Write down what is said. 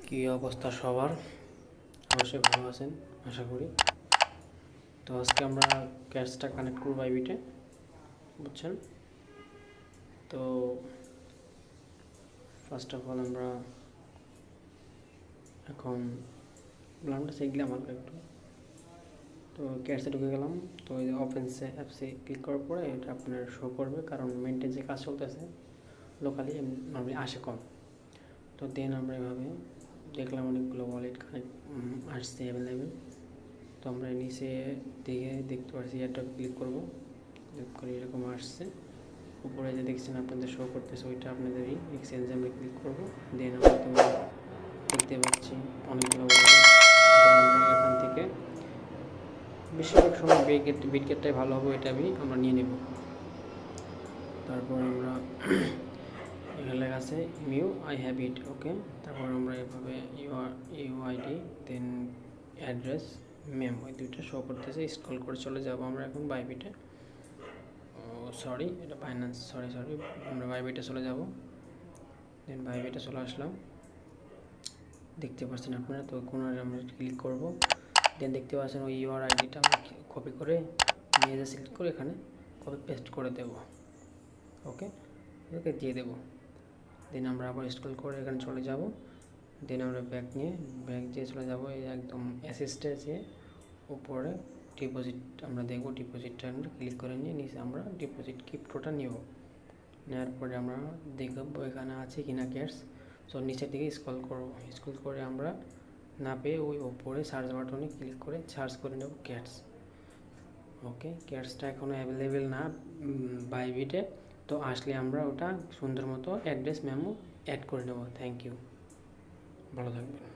কী অবস্থা সবার? অবশ্যই ভালো আছেন আশা করি। তো আজকে আমরা ক্যাশটা কানেক্ট করবো আইবিটে, বুঝছেন? তো ফার্স্ট অফ অল আমরা এখন নামটা শিখলাম হালকা একটু। তো ক্যাশে ঢুকে গেলাম। তো এই অফেন্সে অ্যাপসে ক্লিক করার পরে এটা আপনার শো করবে, কারণ মেনটেন যে কাজ চলতেছে লোকালি নর্মালি আসে কম। তো দেন আমরা এভাবে দেখলাম অনেকগুলো ওয়ালেট কানেক্ট আসছে অ্যাভেলেবেল। তো আমরা নিচে দেখতে পাচ্ছি এটা ক্লিক করবো, ক্লিক করে এরকম আসছে। উপরে যে দেখছেন আপনাদের শো করতেছে ওইটা আপনাদেরই এক্সচেঞ্জে আমরা ক্লিক করবো। দেন আমরা তো দেখতে পাচ্ছি অনেকগুলো ওয়ালেট। আমরা এখান থেকে বেশিরভাগ সময় বিটগেটটাই ভালো হবে, এটা আমরা নিয়ে নেব। তারপর আমরা এখানে লেখা আছে মিউ আই হ্যাভ ইট, ওকে। তারপর আমরা এভাবে ইউআইডি দেন অ্যাড্রেস মেম ওই দুইটা শো করতেছে। স্ক্রল করে চলে যাব আমরা এখন বাইবিটে। সরি, এটা বাইন্যান্স, সরি আমরা বাইবিটে চলে যাব। দেন বাইবিটে চলে আসলাম, দেখতে পাচ্ছেন আপনারা। তো কোনারে আমরা ক্লিক করব। দেন দেখতে পাচ্ছেন ওই ইউআর আইডিটা আমরা কপি করে নিয়ে যা সিলেক্ট করে এখানে কপি পেস্ট করে দেব, ওকে। ওকে দিয়ে দেব। দেন আমরা আবার স্ক্রল করে এখানে চলে যাব। দেন আমরা ব্যাক দিয়ে চলে যাব এই একদম অ্যাসিস্টে যেয়ে উপরে ডিপোজিট আমরা দেখব। ডিপোজিটটা আমরা ক্লিক করে নিয়ে নিচে আমরা ডিপোজিট ক্রিপ্টোটা নেব। নেওয়ার পরে আমরা দেখব এখানে আছে কিনা ক্যাশ। সো নিচের দিকে স্ক্রল করে আমরা না পেয়ে ওই ওপরে সার্চ বাটনে ক্লিক করে সার্চ করে নেব ক্যাটস, ওকে। ক্যাটসটা এখনও অ্যাভেলেবেল না বাইবিটে। তো আসলে আমরা ওটা সুন্দর মতো অ্যাড্রেস মেমো অ্যাড করে নেব। থ্যাংক ইউ, ভালো থাকবেন।